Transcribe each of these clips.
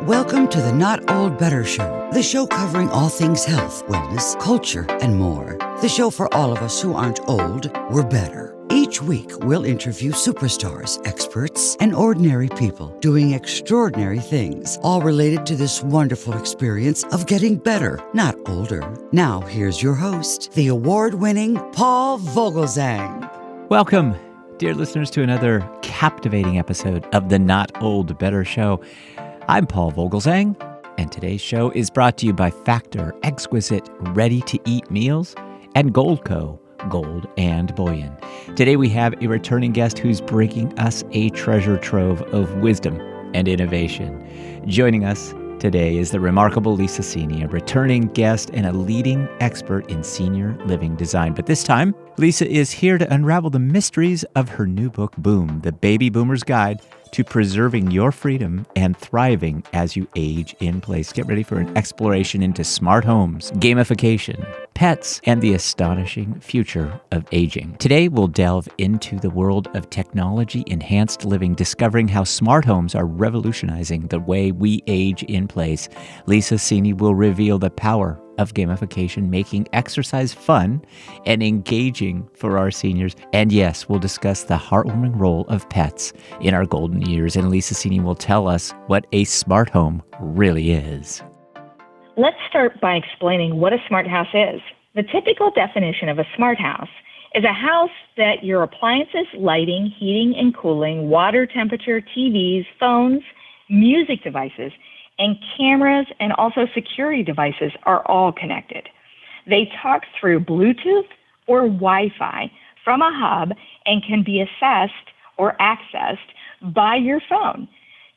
Welcome to the Not Old Better Show, the show covering all things health, wellness, culture, and more. The show for all of us who aren't old, we're better. Each week, we'll interview superstars, experts, and ordinary people doing extraordinary things, all related to this wonderful experience of getting better, not older. Now, here's your host, the award-winning Paul Vogelzang. Welcome, dear listeners, to another captivating episode of the Not Old Better Show. I'm Paul Vogelzang, and today's show is brought to you by Factor, exquisite, ready-to-eat meals, and GoldCo, Gold and Bullion. Today we have a returning guest who's bringing us a treasure trove of wisdom and innovation. Joining us today is the remarkable Lisa Cini, a returning guest and a leading expert in senior living design. But this time, Lisa is here to unravel the mysteries of her new book, Boom, The Baby Boomer's Guide to Preserving Your Freedom and Thriving as You Age in Place. Get ready for an exploration into smart homes, gamification, pets, and the astonishing future of aging. Today, we'll delve into the world of technology-enhanced living, discovering how smart homes are revolutionizing the way we age in place. Lisa Cini will reveal the power of gamification, making exercise fun and engaging for our seniors. And yes, we'll discuss the heartwarming role of pets in our golden years. And Lisa Cini will tell us what a smart home really is. Let's start by explaining what a smart house is. The typical definition of a smart house is a house that your appliances, lighting, heating and cooling, water temperature, TVs, phones, music devices, and cameras and also security devices are all connected. They talk through Bluetooth or Wi-Fi from a hub and can be assessed or accessed by your phone,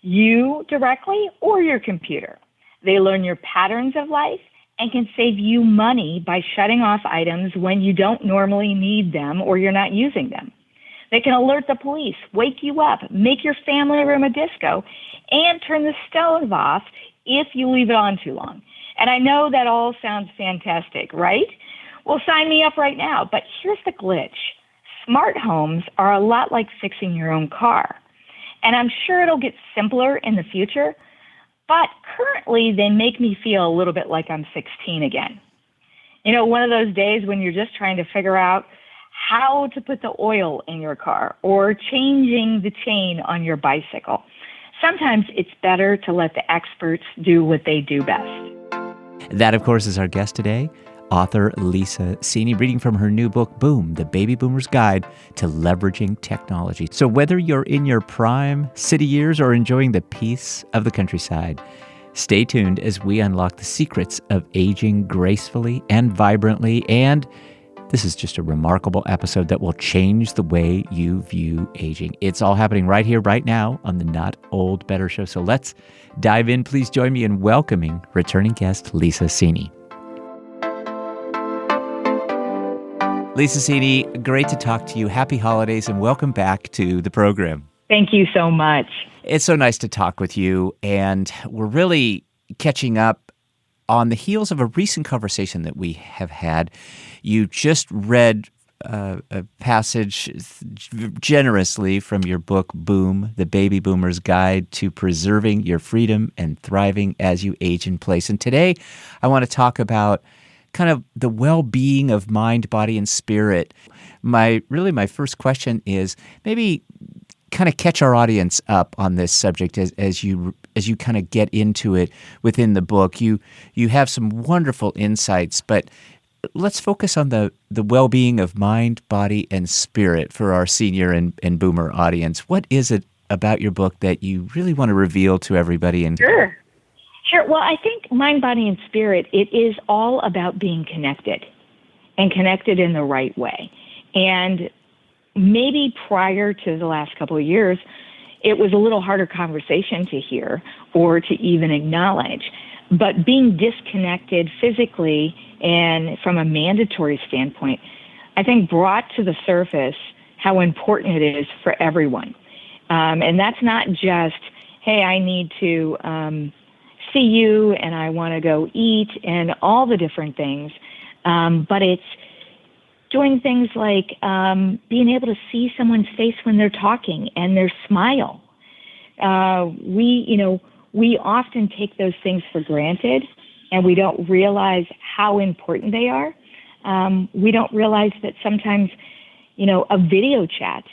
you directly or your computer. They learn your patterns of life and can save you money by shutting off items when you don't normally need them or you're not using them. They can alert the police, wake you up, make your family room a disco, and turn the stove off if you leave it on too long. And I know that all sounds fantastic, right? Well, sign me up right now. But here's the glitch. Smart homes are a lot like fixing your own car. And I'm sure it'll get simpler in the future, but currently they make me feel a little bit like I'm 16 again. You know, one of those days when you're just trying to figure out how to put the oil in your car or changing the chain on your bicycle. Sometimes it's better to let the experts do what they do best. That, of course, is our guest today, author Lisa Cini, reading from her new book, Boom, The Baby Boomer's Guide to Leveraging Technology. So whether you're in your prime city years or enjoying the peace of the countryside, stay tuned as we unlock the secrets of aging gracefully and vibrantly. And this is just a remarkable episode that will change the way you view aging. It's all happening right here, right now on the Not Old Better Show. So let's dive in. Please join me in welcoming returning guest Lisa Cini. Lisa Cini, great to talk to you. Happy holidays and welcome back to the program. Thank you so much. It's so nice to talk with you, and we're really catching up on the heels of a recent conversation that we have had. You just read a passage generously from your book, Boom, The Baby Boomer's Guide to Preserving Your Freedom and Thriving as You Age in Place. And today I want to talk about kind of the well-being of mind, body, and spirit. My first question is maybe kind of catch our audience up on this subject as you kind of get into it within the book. You have some wonderful insights, but let's focus on the well-being of mind, body, and spirit for our senior and boomer audience. What is it about your book that you really want to reveal to everybody? Sure. Well, I think mind, body, and spirit, it is all about being connected and connected in the right way. And maybe prior to the last couple of years, it was a little harder conversation to hear or to even acknowledge. But being disconnected physically and from a mandatory standpoint, I think brought to the surface how important it is for everyone. And that's not just, hey, I need to see you and I want to go eat and all the different things. But it's doing things like being able to see someone's face when they're talking and their smile. we often take those things for granted and we don't realize how important they are. We don't realize that sometimes, a video chat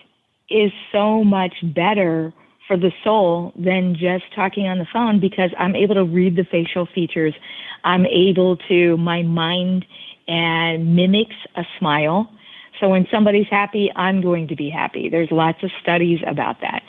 is so much better for the soul than just talking on the phone, because I'm able to read the facial features. I'm able to, my mind and mimics a smile. So when somebody's happy, I'm going to be happy. There's lots of studies about that.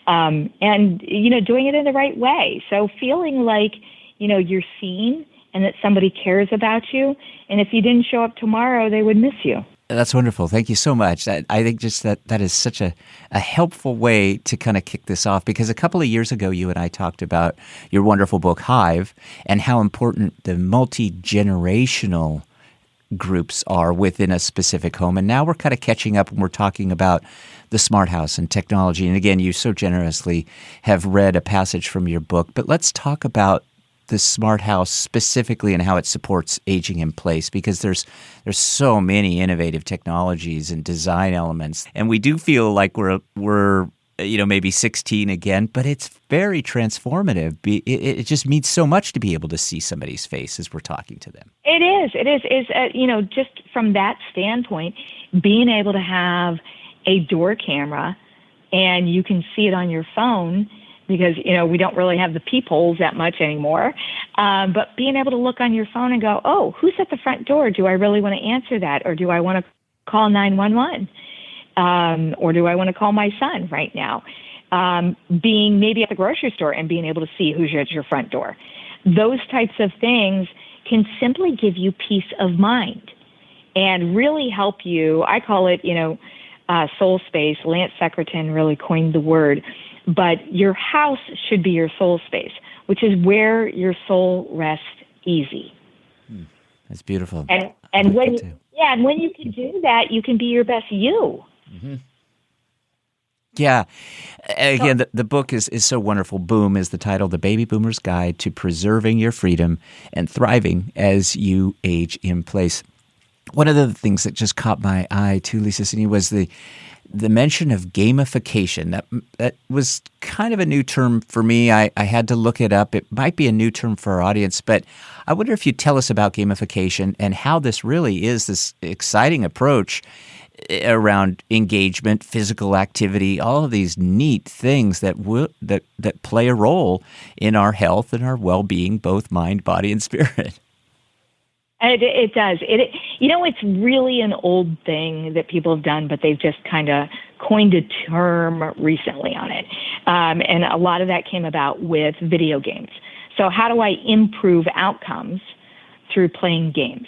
And doing it in the right way. So feeling like, you're seen and that somebody cares about you. And if you didn't show up tomorrow, they would miss you. That's wonderful. Thank you so much. I think just that is such a helpful way to kind of kick this off, because a couple of years ago, you and I talked about your wonderful book, Hive, and how important the multi-generational groups are within a specific home. And now we're kind of catching up and we're talking about the smart house and technology. And again, you so generously have read a passage from your book, but let's talk about the smart house specifically and how it supports aging in place, because there's so many innovative technologies and design elements. And we do feel like we're maybe 16 again, but it's very transformative. It just means so much to be able to see somebody's face as we're talking to them. It is. Just from that standpoint, being able to have a door camera and you can see it on your phone, because, we don't really have the peepholes that much anymore. But being able to look on your phone and go, oh, who's at the front door? Do I really want to answer that? Or do I want to call 911? Or do I want to call my son right now? Being maybe at the grocery store and being able to see who's at your front door. Those types of things can simply give you peace of mind and really help you. I call it, soul space. Lance Secretan really coined the word. But your house should be your soul space, which is where your soul rests easy. That's beautiful. And when you can do that, you can be your best you. Mm-hmm. Yeah. Again, the book is so wonderful. Boom is the title, The Baby Boomer's Guide to Preserving Your Freedom and Thriving as You Age in Place. One of the things that just caught my eye too, Lisa Cini, was the mention of gamification. That was kind of a new term for me. I had to look it up. It might be a new term for our audience, but I wonder if you'd tell us about gamification and how this really is this exciting approach around engagement, physical activity, all of these neat things that play a role in our health and our well-being, both mind, body, and spirit. It does. It's really an old thing that people have done, but they've just kind of coined a term recently on it. And a lot of that came about with video games. So how do I improve outcomes through playing games?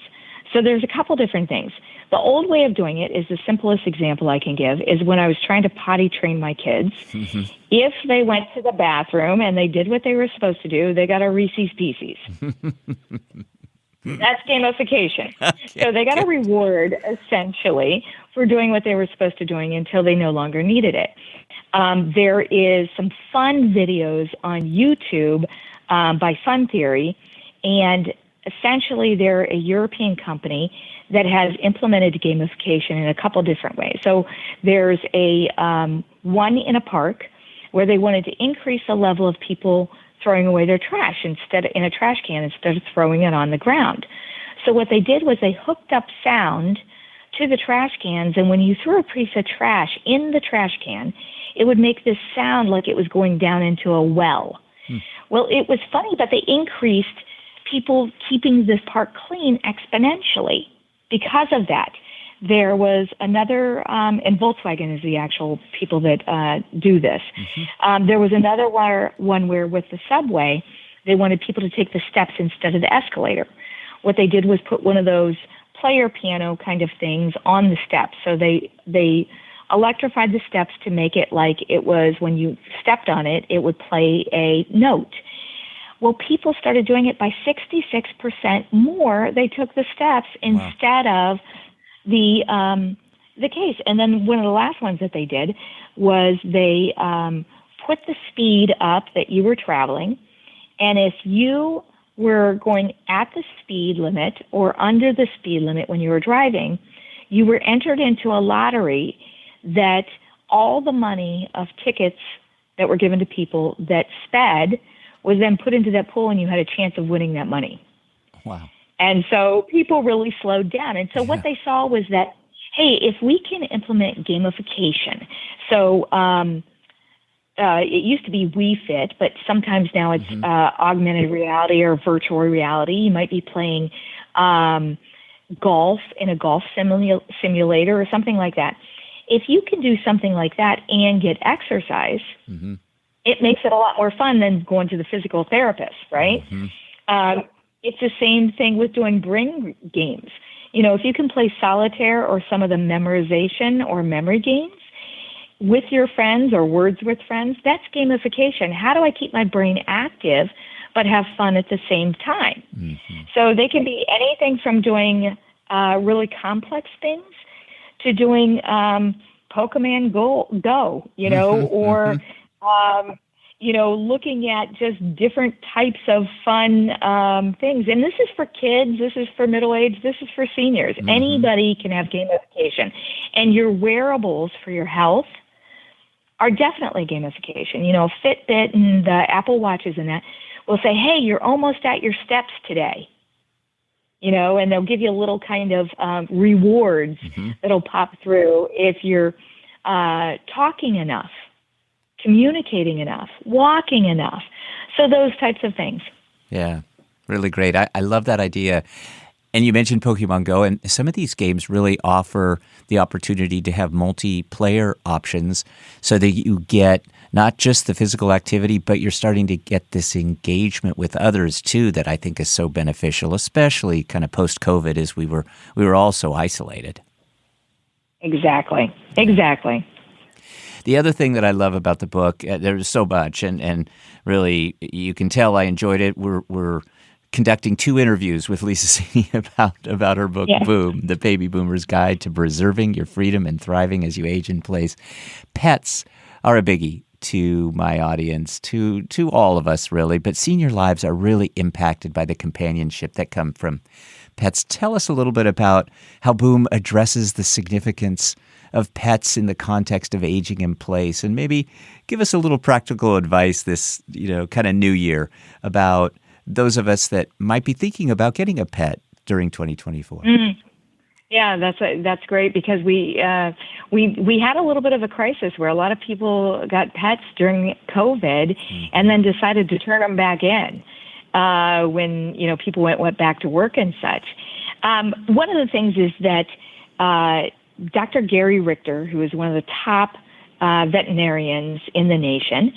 So there's a couple different things. The old way of doing it is the simplest example I can give is when I was trying to potty train my kids. Mm-hmm. If they went to the bathroom and they did what they were supposed to do, they got a Reese's Pieces. That's gamification. Okay. So they got a reward, essentially, for doing what they were supposed to doing until they no longer needed it. There is some fun videos on YouTube by Fun Theory, and essentially they're a European company that has implemented gamification in a couple different ways. So there's a one in a park where they wanted to increase the level of people throwing away their trash in a trash can instead of throwing it on the ground. So what they did was they hooked up sound to the trash cans, and when you threw a piece of trash in the trash can, it would make this sound like it was going down into a well. Well, it was funny, but they increased people keeping this park clean exponentially because of that. There was another, and Volkswagen is the actual people that do this. Mm-hmm. There was another one where with the subway, they wanted people to take the steps instead of the escalator. What they did was put one of those player piano kind of things on the steps. So they electrified the steps to make it like it was when you stepped on it, it would play a note. Well, people started doing it by 66% more. They took the steps instead of the case. And then one of the last ones that they did was they put the speed up that you were traveling. And if you were going at the speed limit or under the speed limit when you were driving, you were entered into a lottery that all the money of tickets that were given to people that sped was then put into that pool and you had a chance of winning that money. Wow. And so people really slowed down. And so what they saw was that, hey, if we can implement gamification, so it used to be Wii Fit, but sometimes now it's augmented reality or virtual reality. You might be playing golf in a golf simulator or something like that. If you can do something like that and get exercise, it makes it a lot more fun than going to the physical therapist, right? It's the same thing with doing brain games. You know, if you can play solitaire or some of the memorization or memory games with your friends or words with friends, that's gamification. How do I keep my brain active but have fun at the same time? So they can be anything from doing really complex things to doing Pokemon Go, you know, or you know, looking at just different types of fun things. And this is for kids, this is for middle-aged, this is for seniors. Anybody can have gamification. And your wearables for your health are definitely gamification. You know, Fitbit and the Apple Watches and that will say, hey, you're almost at your steps today. You know, and they'll give you a little kind of rewards that'll pop through if you're talking enough, communicating enough, walking enough. So those types of things. Yeah, really great. I love that idea. And you mentioned Pokemon Go, and some of these games really offer the opportunity to have multiplayer options so that you get not just the physical activity, but you're starting to get this engagement with others too that I think is so beneficial, especially kind of post-COVID as we were all so isolated. Exactly. The other thing that I love about the book, there's so much, and really you can tell I enjoyed it. We're conducting 2 interviews with Lisa Cini about her book, Boom, The Baby Boomer's Guide to Preserving Your Freedom and Thriving as You Age in Place. Pets are a biggie to my audience, to all of us really, but senior lives are really impacted by the companionship that come from pets. Tell us a little bit about how Boom addresses the significance of pets in the context of aging in place, and maybe give us a little practical advice this, you know, kind of new year about those of us that might be thinking about getting a pet during 2024. Yeah, that's great, because we had a little bit of a crisis where a lot of people got pets during COVID and then decided to turn them back in when, you know, people went back to work and such. One of the things is that Dr. Gary Richter, who is one of the top veterinarians in the nation,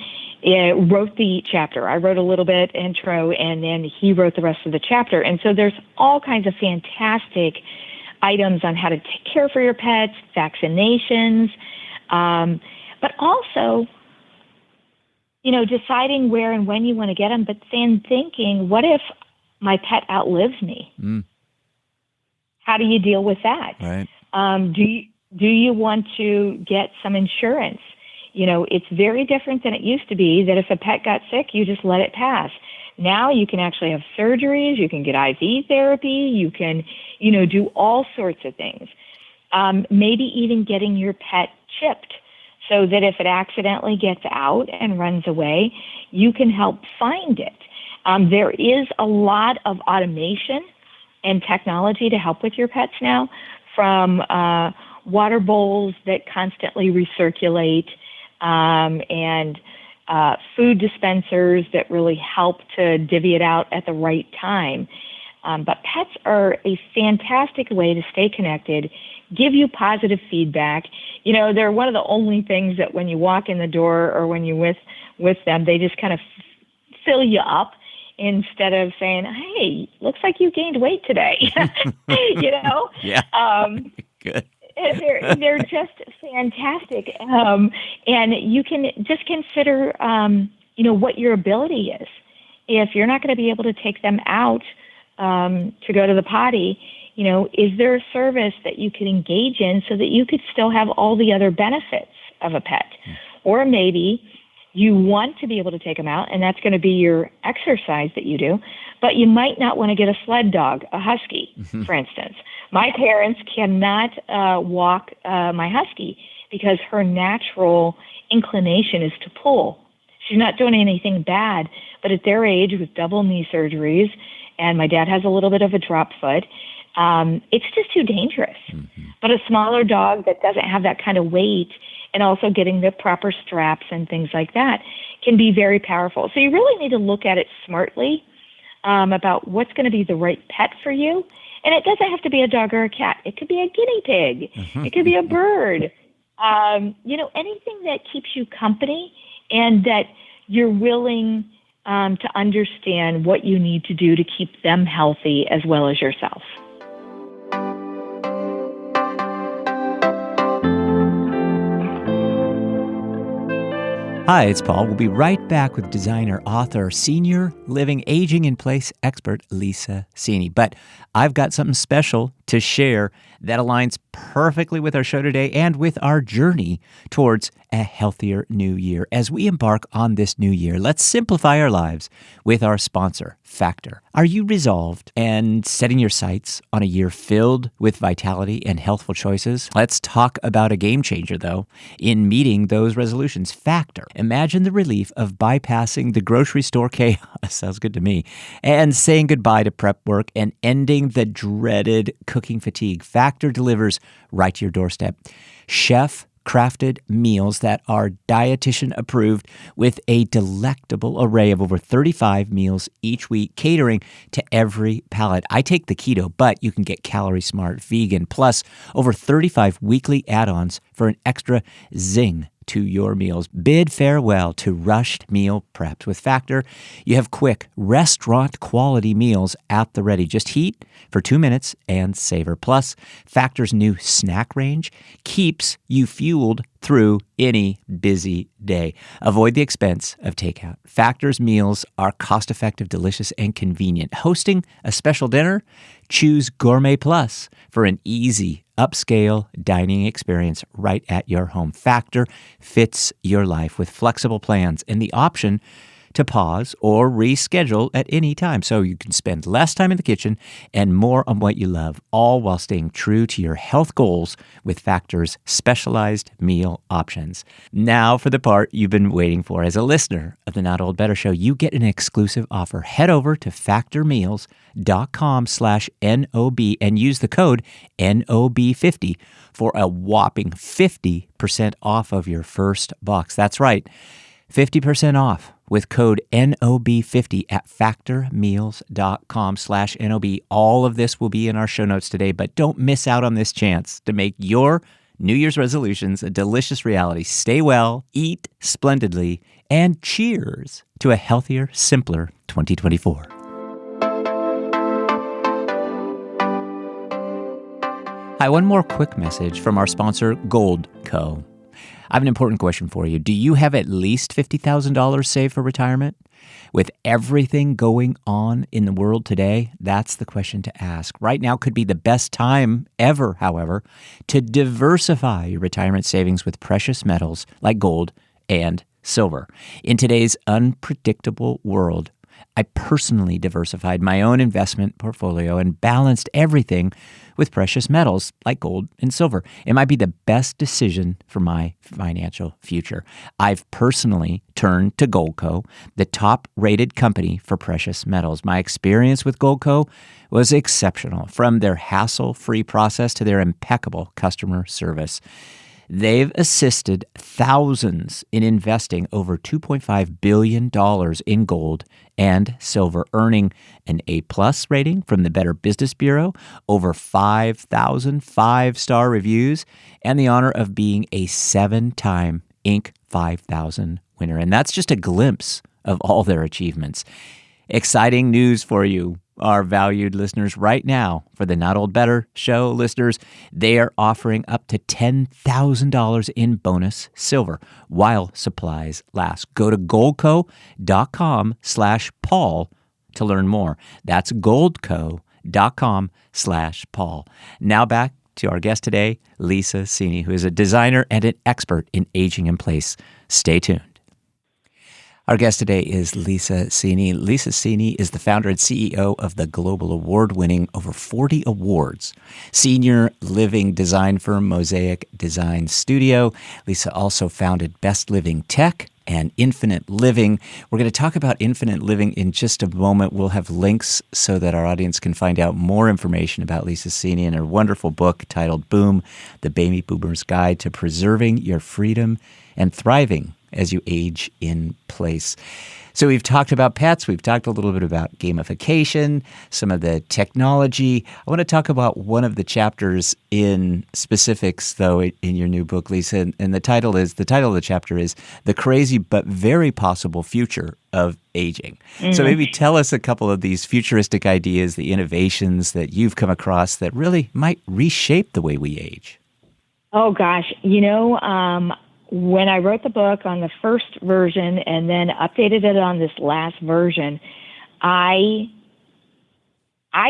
wrote the chapter. I wrote a little bit intro, and then he wrote the rest of the chapter. And so there's all kinds of fantastic items on how to take care for your pets, vaccinations, but also, you know, deciding where and when you want to get them, but then thinking, what if my pet outlives me? How do you deal with that? Right. Do you want to get some insurance? You know, it's very different than it used to be that if a pet got sick, you just let it pass. Now you can actually have surgeries, you can get IV therapy, you can, you know, do all sorts of things. Maybe even getting your pet chipped so that if it accidentally gets out and runs away, you can help find it. There is a lot of automation and technology to help with your pets now, from water bowls that constantly recirculate, and food dispensers that really help to divvy it out at the right time. But pets are a fantastic way to stay connected, give you positive feedback. You know, they're one of the only things that when you walk in the door or when you're with them, they just kind of fill you up instead of saying, hey, looks like you gained weight today. You know? Yeah. Good. They're just fantastic. And you can just consider, you know, what your ability is. If you're not going to be able to take them out to go to the potty, you know, is there a service that you can engage in so that you could still have all the other benefits of a pet? Or maybe you want to be able to take them out, and that's going to be your exercise that you do, but you might not want to get a sled dog, a husky, for instance. My parents cannot walk my husky because her natural inclination is to pull. She's not doing anything bad, but at their age with double knee surgeries, and my dad has a little bit of a drop foot, it's just too dangerous. Mm-hmm. But a smaller dog that doesn't have that kind of weight and also getting the proper straps and things like that can be very powerful. So you really need to look at it smartly about what's going to be the right pet for you. And it doesn't have to be a dog or a cat. It could be a guinea pig. Mm-hmm. It could be a bird. Anything that keeps you company and that you're willing to understand what you need to do to keep them healthy as well as yourself. Hi, it's Paul. We'll be right back with designer, author, senior living, aging in place expert Lisa Cini. But I've got something special to share that aligns perfectly with our show today and with our journey towards a healthier new year. As we embark on this new year, let's simplify our lives with our sponsor, Factor. Are you resolved and setting your sights on a year filled with vitality and healthful choices? Let's talk about a game changer, though, in meeting those resolutions. Factor. Imagine the relief of bypassing the grocery store chaos, sounds good to me, and saying goodbye to prep work and ending the dreaded cooking fatigue. Factor delivers right to your doorstep. Chef-crafted meals that are dietitian approved with a delectable array of over 35 meals each week, catering to every palate. I take the keto, but you can get calorie smart, vegan, plus over 35 weekly add-ons for an extra zing to your meals. Bid farewell to rushed meal preps. With Factor, you have quick, restaurant-quality meals at the ready. Just heat for 2 minutes and savor. Plus, Factor's new snack range keeps you fueled through any busy day. Avoid the expense of takeout. Factor's meals are cost-effective, delicious, and convenient. Hosting a special dinner? Choose Gourmet Plus for an easy, upscale dining experience right at your home. Factor fits your life with flexible plans and the option to pause or reschedule at any time, so you can spend less time in the kitchen and more on what you love, all while staying true to your health goals with Factor's specialized meal options. Now for the part you've been waiting for. As a listener of the Not Old Better Show, you get an exclusive offer. Head over to factormeals.com/NOB and use the code NOB50 for a whopping 50% off of your first box. That's right, 50% off with code NOB50 at factormeals.com/NOB. All of this will be in our show notes today, but don't miss out on this chance to make your New Year's resolutions a delicious reality. Stay well, eat splendidly, and cheers to a healthier, simpler 2024. Hi, one more quick message from our sponsor, GoldCo. I have an important question for you. Do you have at least $50,000 saved for retirement? With everything going on in the world today, that's the question to ask. Right now could be the best time ever, however, to diversify your retirement savings with precious metals like gold and silver. In today's unpredictable world, I personally diversified my own investment portfolio and balanced everything with precious metals like gold and silver. It might be the best decision for my financial future. I've personally turned to GoldCo, the top-rated company for precious metals. My experience with GoldCo was exceptional, from their hassle-free process to their impeccable customer service. They've assisted thousands in investing over $2.5 billion in gold and silver, earning an A-plus rating from the Better Business Bureau, over 5,000 five-star reviews, and the honor of being a 7-time Inc. 5000 winner. And that's just a glimpse of all their achievements. Exciting news for you, our valued listeners, right now. For the Not Old Better Show listeners, they are offering up to $10,000 in bonus silver while supplies last. Go to goldco.com/Paul to learn more. That's goldco.com/Paul. Now back to our guest today, Lisa Cini, who is a designer and an expert in aging in place. Stay tuned. Our guest today is Lisa Cini. Lisa Cini is the founder and CEO of the global award-winning, over 40 awards, senior living design firm Mosaic Design Studio. Lisa also founded Best Living Tech and infinite living. We're going to talk about infinite living in just a moment. We'll have links so that our audience can find out more information about Lisa Cini and her wonderful book titled Boom, The Baby Boomer's Guide to Preserving Your Freedom and Thriving as You Age in Place. So we've talked about pets. We've talked a little bit about gamification, some of the technology. I want to talk about one of the chapters in specifics, though, in your new book, Lisa. And the title of the chapter is The Crazy But Very Possible Future of Aging. Mm-hmm. So maybe tell us a couple of these futuristic ideas, the innovations that you've come across that really might reshape the way we age. Oh, gosh. When I wrote the book on the first version and then updated it on this last version, I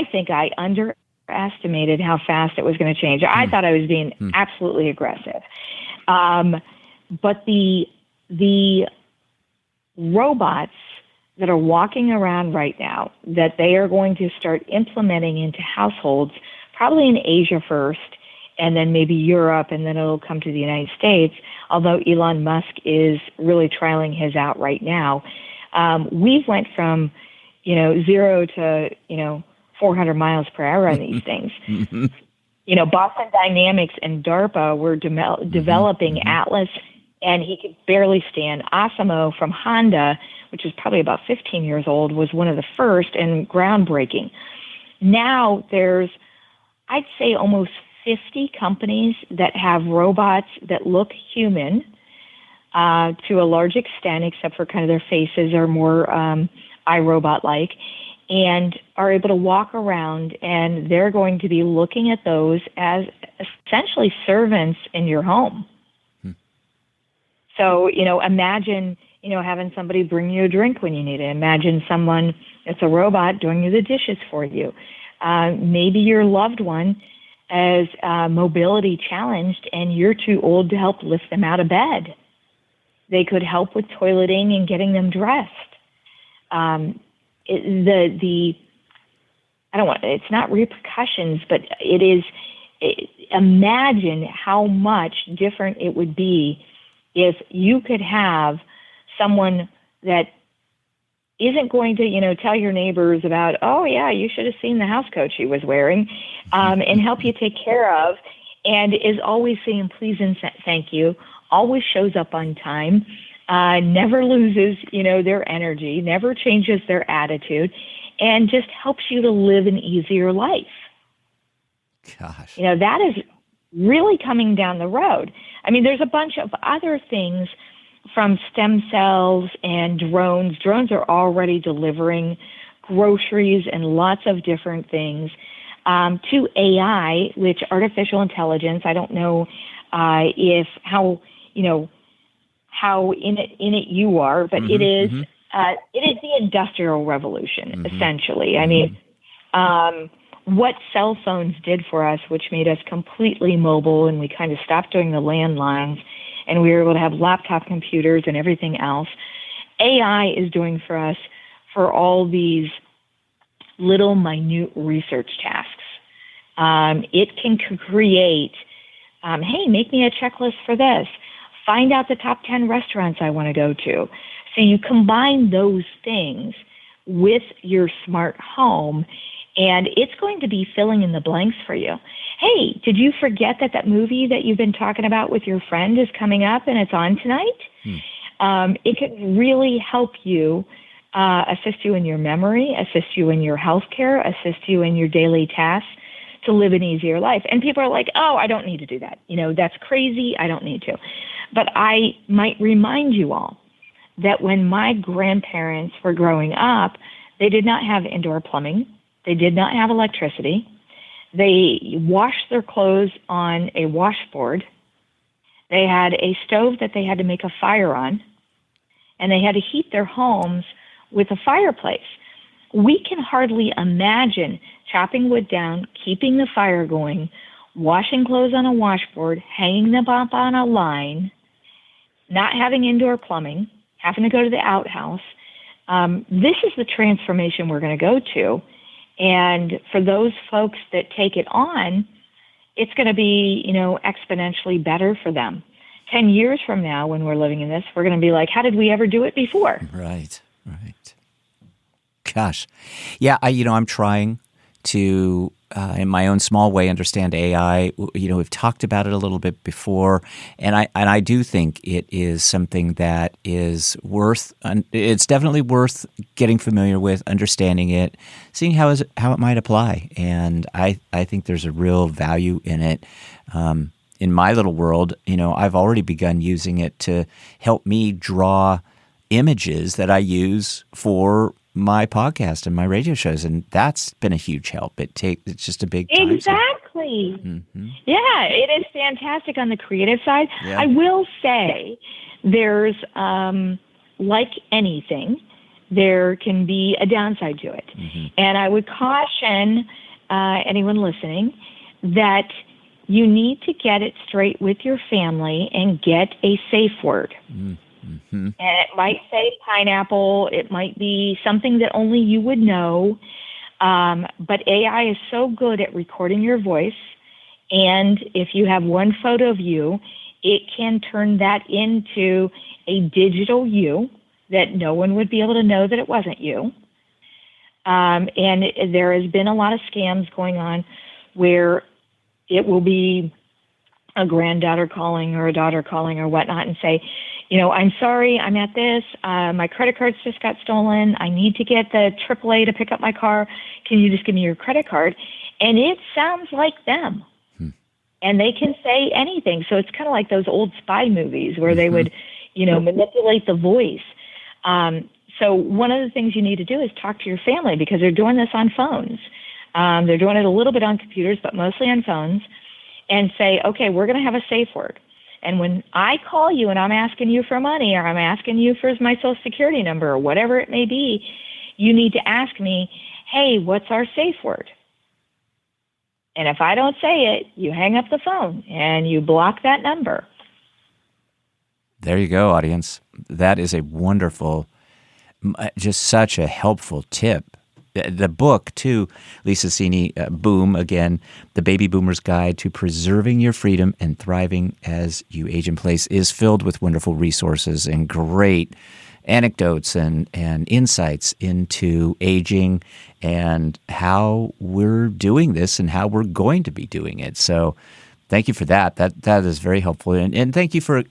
think I underestimated how fast it was going to change. I thought I was being absolutely aggressive. But the robots that are walking around right now that they are going to start implementing into households, probably in Asia first, and then maybe Europe, and then it'll come to the United States, although Elon Musk is really trialing his out right now. We went from, 0 to, 400 miles per hour on these things. Boston Dynamics and DARPA were developing Atlas, and he could barely stand. Asimo from Honda, which is probably about 15 years old, was one of the first and groundbreaking. Now there's, I'd say, almost 50 companies that have robots that look human to a large extent, except for kind of their faces are more iRobot-like, and are able to walk around, and they're going to be looking at those as essentially servants in your home. So, imagine, having somebody bring you a drink when you need it. Imagine someone that's a robot doing you the dishes for you. Maybe your loved one is mobility challenged and you're too old to help lift them out of bed. They could help with toileting and getting them dressed. It's not repercussions, but it is, imagine how much different it would be if you could have someone that isn't going to, tell your neighbors about, oh, yeah, you should have seen the house coat she was wearing, and help you take care of, and is always saying please and thank you, always shows up on time, never loses, their energy, never changes their attitude, and just helps you to live an easier life. Gosh. That is really coming down the road. I mean, there's a bunch of other things from stem cells and drones. Drones are already delivering groceries and lots of different things, to AI, which artificial intelligence, I don't know how in it you are, but it is the Industrial Revolution, essentially. I mean, what cell phones did for us, which made us completely mobile, and we kind of stopped doing the landlines, and we were able to have laptop computers and everything else. AI is doing for us for all these little minute research tasks. It can create, hey, make me a checklist for this. Find out the top 10 restaurants I want to go to. So you combine those things with your smart home, and it's going to be filling in the blanks for you. Hey, did you forget that movie that you've been talking about with your friend is coming up and it's on tonight? It could really help you, assist you in your memory, assist you in your healthcare, assist you in your daily tasks to live an easier life. And people are like, oh, I don't need to do that. That's crazy. I don't need to. But I might remind you all that when my grandparents were growing up, they did not have indoor plumbing. They did not have electricity. They washed their clothes on a washboard. They had a stove that they had to make a fire on, and they had to heat their homes with a fireplace. We can hardly imagine chopping wood down, keeping the fire going, washing clothes on a washboard, hanging them up on a line, not having indoor plumbing, having to go to the outhouse. This is the transformation we're going to go to. And for those folks that take it on, it's going to be, exponentially better for them. 10 years from now, when we're living in this, we're going to be like, how did we ever do it before? Right. Gosh. Yeah, I'm trying to, in my own small way, understand AI. We've talked about it a little bit before, and I do think it is something that is it's definitely worth getting familiar with, understanding it, seeing how it might apply. And I think there's a real value in it. In my little world, I've already begun using it to help me draw images that I use for my podcast and my radio shows, and that's been a huge help. It's just a big time. Exactly. Mm-hmm. Yeah, it is fantastic on the creative side. Yeah. I will say there's, like anything, there can be a downside to it. Mm-hmm. And I would caution anyone listening that you need to get it straight with your family and get a safe word. Mm-hmm. And it might say pineapple. It might be something that only you would know. But AI is so good at recording your voice. And if you have one photo of you, it can turn that into a digital you that no one would be able to know that it wasn't you. And there has been a lot of scams going on where it will be a granddaughter calling or a daughter calling or whatnot and say, I'm sorry, I'm at this. My credit cards just got stolen. I need to get the AAA to pick up my car. Can you just give me your credit card? And it sounds like them. And they can say anything. So it's kind of like those old spy movies where they would, manipulate the voice. So one of the things you need to do is talk to your family because they're doing this on phones. They're doing it a little bit on computers, but mostly on phones. And say, okay, we're going to have a safe word. And when I call you and I'm asking you for money or I'm asking you for my social security number or whatever it may be, you need to ask me, hey, what's our safe word? And if I don't say it, you hang up the phone and you block that number. There you go, audience. That is a wonderful, just such a helpful tip. The book, too, Lisa Cini, Boom, again, The Baby Boomer's Guide to Preserving Your Freedom and Thriving as You Age in Place, is filled with wonderful resources and great anecdotes and insights into aging and how we're doing this and how we're going to be doing it. So thank you for that. That is very helpful. And thank you for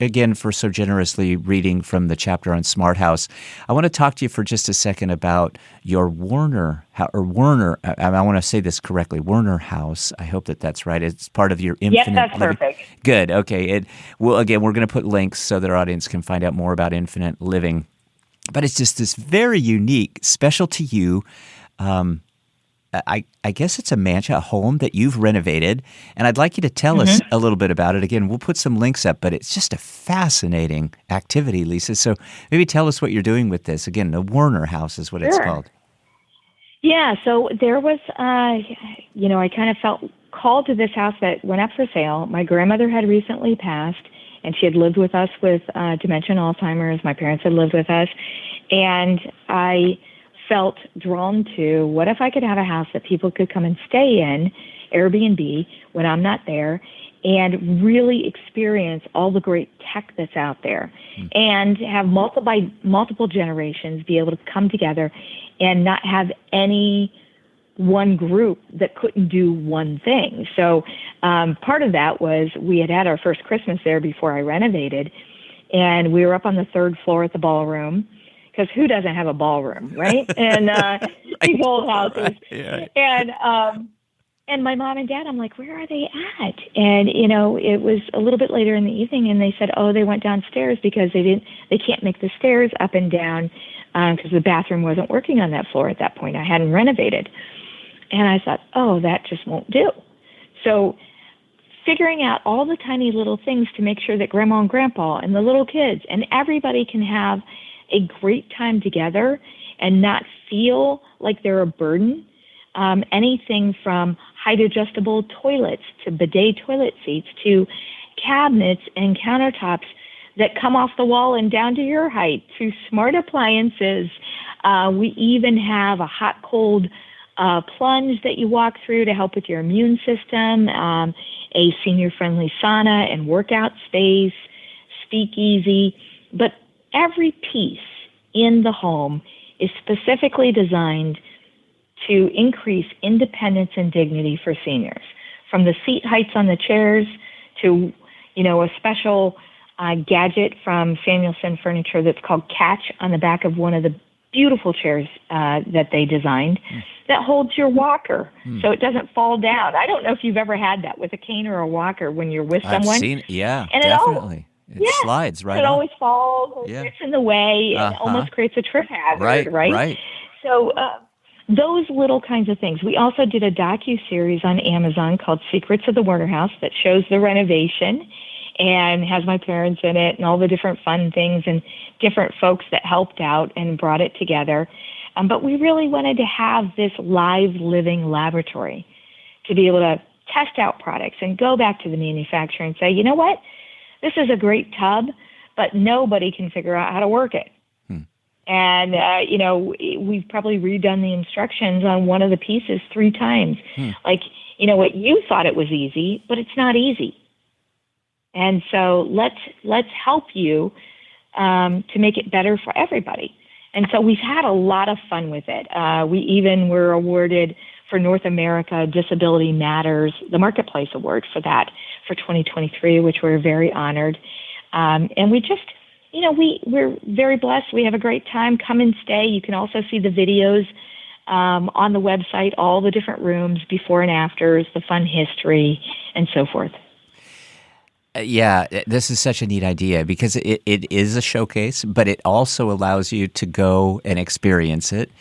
so generously reading from the chapter on Smart House. I want to talk to you for just a second about your Werner, I want to say this correctly, Werner House. I hope that's right. It's part of your Infinite Yes, that's Living. perfect. Good. Okay. We're going to put links so that our audience can find out more about Infinite Living. But it's just this very unique, special to you, I guess it's a mansion, a home that you've renovated, and I'd like you to tell us a little bit about it. Again, we'll put some links up, but it's just a fascinating activity, Lisa. So maybe tell us what you're doing with this. Again, the Werner House is what it's called. Yeah, so there was, I kind of felt called to this house that went up for sale. My grandmother had recently passed, and she had lived with us with dementia and Alzheimer's. My parents had lived with us, and I felt drawn to, what if I could have a house that people could come and stay in, Airbnb, when I'm not there, and really experience all the great tech that's out there, and have multiple generations be able to come together and not have any one group that couldn't do one thing. So part of that was we had our first Christmas there before I renovated, and we were up on the third floor at the ballroom, because who doesn't have a ballroom, right? And these old houses. Right. And my mom and dad, I'm like, where are they at? And, it was a little bit later in the evening, and they said, they went downstairs because they can't make the stairs up and down because the bathroom wasn't working on that floor at that point. I hadn't renovated. And I thought, that just won't do. So figuring out all the tiny little things to make sure that grandma and grandpa and the little kids and everybody can have a great time together and not feel like they're a burden. Anything from height adjustable toilets to bidet toilet seats to cabinets and countertops that come off the wall and down to your height to smart appliances. We even have a hot cold plunge that you walk through to help with your immune system, a senior friendly sauna and workout space. speakeasy, but every piece in the home is specifically designed to increase independence and dignity for seniors. From the seat heights on the chairs to, a special gadget from Samuelson Furniture that's called Catch on the back of one of the beautiful chairs that they designed that holds your walker so it doesn't fall down. I don't know if you've ever had that with a cane or a walker when you're with someone. I've seen, yeah, and definitely. It slides right it on. always falls or gets in the way and almost creates a trip hazard, right? So those little kinds of things. We also did a docu-series on Amazon called Secrets of the Warner House that shows the renovation and has my parents in it and all the different fun things and different folks that helped out and brought it together. But we really wanted to have this live living laboratory to be able to test out products and go back to the manufacturer and say, you know what, this is a great tub, but nobody can figure out how to work it. And, we've probably redone the instructions on one of the pieces 3 times. Like, what you thought it was easy, but it's not easy. And so let's help you to make it better for everybody. And so we've had a lot of fun with it. We even were awarded for North America Disability Matters, the Marketplace Award for that for 2023, which we're very honored. And we just, we're very blessed. We have a great time. Come and stay. You can also see the videos on the website, all the different rooms, before and afters, the fun history, and so forth. Yeah, this is such a neat idea because it is a showcase, but it also allows you to go and experience it.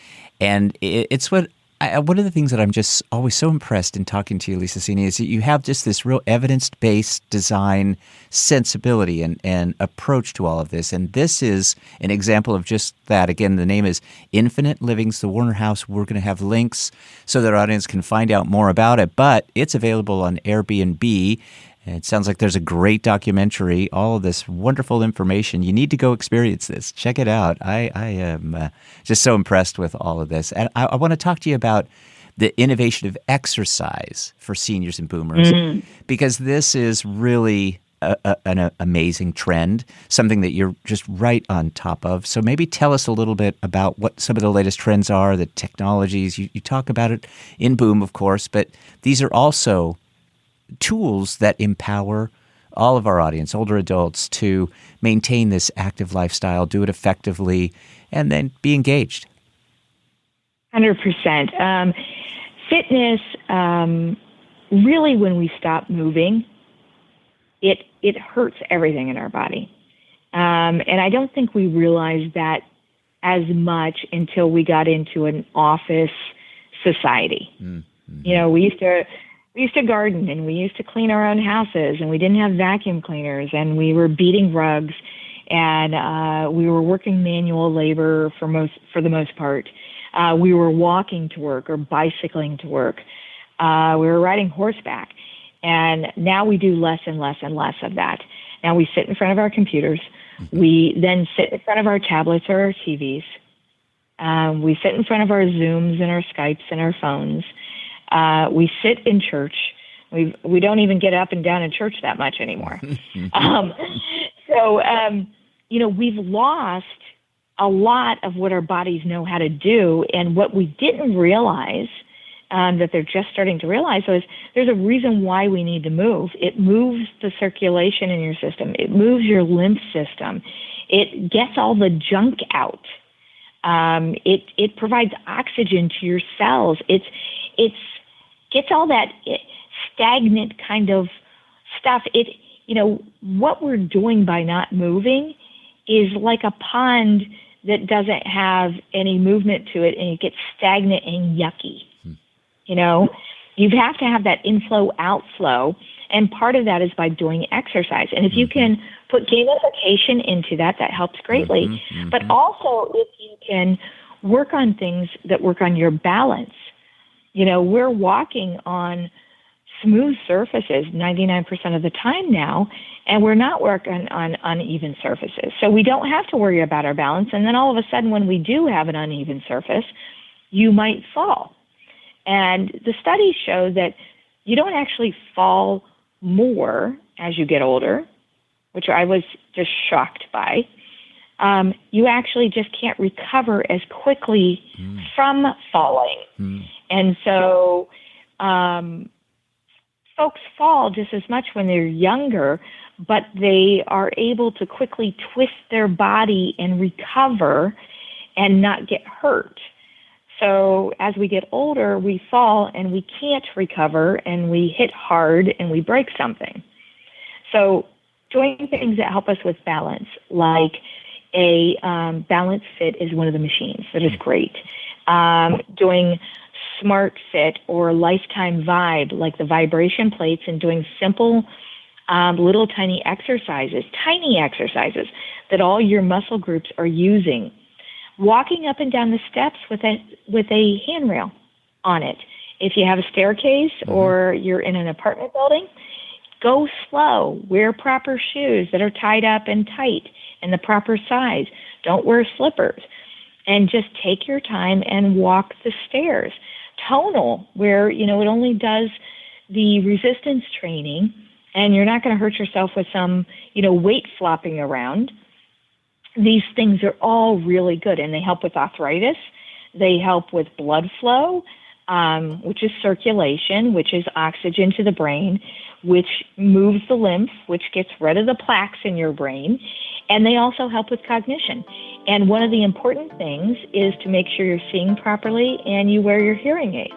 And it's one of the things that I'm just always so impressed in talking to you, Lisa Cini, is that you have just this real evidence-based design sensibility and approach to all of this. And this is an example of just that. Again, the name is Infinite Living's The Warner House. We're going to have links so that our audience can find out more about it. But it's available on Airbnb. It sounds like there's a great documentary, all of this wonderful information. You need to go experience this. Check it out. I am just so impressed with all of this. And I want to talk to you about the innovation of exercise for seniors and boomers, because this is really an amazing trend, something that you're just right on top of. So maybe tell us a little bit about what some of the latest trends are, the technologies. You talk about it in Boom, of course, but these are also tools that empower all of our audience, older adults, to maintain this active lifestyle, do it effectively, and then be engaged. 100%. Fitness, really, when we stop moving, it hurts everything in our body. And I don't think we realized that as much until we got into an office society. Mm-hmm. We used to garden and we used to clean our own houses and we didn't have vacuum cleaners and we were beating rugs and we were working manual labor for the most part. We were walking to work or bicycling to work. We were riding horseback. And now we do less and less and less of that. Now we sit in front of our computers. We then sit in front of our tablets or our TVs. We sit in front of our Zooms and our Skypes and our phones. We sit in church. We don't even get up and down in church that much anymore. We've lost a lot of what our bodies know how to do. And what we didn't realize, that they're just starting to realize, is there's a reason why we need to move. It moves the circulation in your system. It moves your lymph system. It gets all the junk out. It provides oxygen to your cells. It gets all that stagnant kind of stuff. What we're doing by not moving is like a pond that doesn't have any movement to it, and it gets stagnant and yucky. You have to have that inflow, outflow, and part of that is by doing exercise. And if you can put gamification into that, that helps greatly. But also, if you can work on things that work on your balance. We're walking on smooth surfaces 99% of the time now, and we're not working on uneven surfaces. So we don't have to worry about our balance. And then all of a sudden, when we do have an uneven surface, you might fall. And the studies show that you don't actually fall more as you get older, which I was just shocked by, you actually just can't recover as quickly from falling. And so folks fall just as much when they're younger, but they are able to quickly twist their body and recover and not get hurt. So as we get older, we fall and we can't recover, and we hit hard and we break something. So doing things that help us with balance, like a balance fit is one of the machines that is great. Doing smart fit or lifetime vibe, like the vibration plates, and doing simple little tiny exercises that all your muscle groups are using. Walking up and down the steps with a handrail on it. If you have a staircase or you're in an apartment building, go slow. Wear proper shoes that are tied up and tight and the proper size. Don't wear slippers. And just take your time and walk the stairs. Tonal, where, it only does the resistance training, and you're not going to hurt yourself with some, weight flopping around. These things are all really good, and they help with arthritis. They help with blood flow, which is circulation, which is oxygen to the brain, which moves the lymph, which gets rid of the plaques in your brain. And they also help with cognition. And one of the important things is to make sure you're seeing properly and you wear your hearing aids.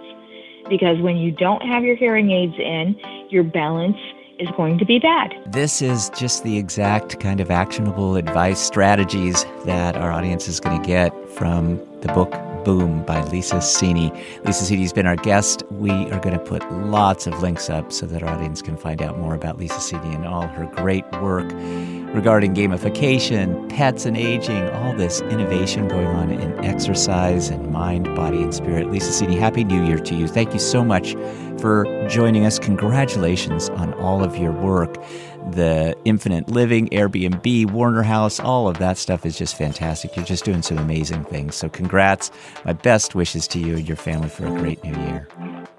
Because when you don't have your hearing aids in, your balance is going to be bad. This is just the exact kind of actionable advice, strategies that our audience is going to get from the book Boom by Lisa Cini. Lisa Cini's been our guest. We are going to put lots of links up so that our audience can find out more about Lisa Cini and all her great work regarding gamification, pets and aging, all this innovation going on in exercise and mind, body, and spirit. Lisa Cini, Happy New Year to you. Thank you so much for joining us. Congratulations on all of your work. The Infinite Living, Airbnb, Warner House, all of that stuff is just fantastic. You're just doing some amazing things. So congrats. My best wishes to you and your family for a great new year.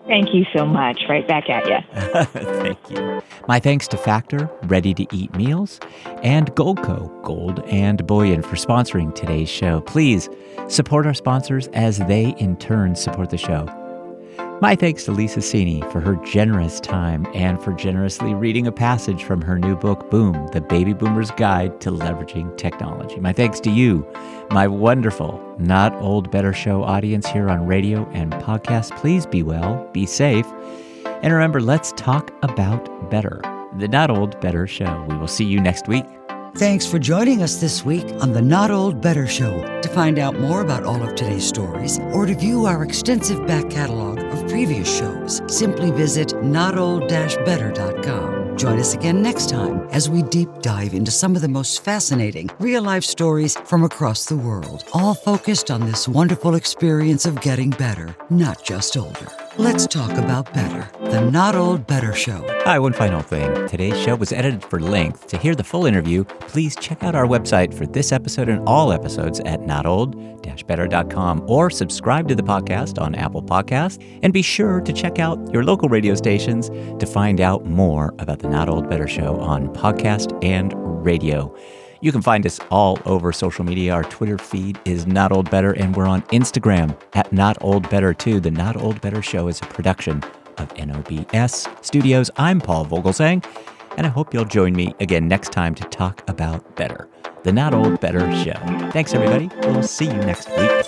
Thank you so much. Right back at you. Thank you. My thanks to Factor, ready-to-eat meals, and GoldCo, Gold and Bullion, for sponsoring today's show. Please support our sponsors as they, in turn, support the show. My thanks to Lisa Cini for her generous time and for generously reading a passage from her new book, Boom, The Baby Boomer's Guide to Leveraging Technology. My thanks to you, my wonderful Not Old Better Show audience here on radio and podcast. Please be well, be safe, and remember, let's talk about better. The Not Old Better Show. We will see you next week. Thanks for joining us this week on the Not Old Better Show. To find out more about all of today's stories or to view our extensive back catalog of previous shows, simply visit notold-better.com. Join us again next time as we deep dive into some of the most fascinating real-life stories from across the world, all focused on this wonderful experience of getting better, not just older. Let's talk about better. The Not Old Better Show. Hi, one final thing. Today's show was edited for length. To hear the full interview, please check out our website for this episode and all episodes at notold-better.com, or subscribe to the podcast on Apple Podcasts, and be sure to check out your local radio stations to find out more about the Not Old Better Show on podcast and radio. You can find us all over social media. Our Twitter feed is Not Old Better, and we're on Instagram at Not Old Better too. The Not Old Better Show is a production of NOBS Studios. I'm Paul Vogelzang, and I hope you'll join me again next time to talk about better. The Not Old Better Show. Thanks, everybody. We'll see you next week.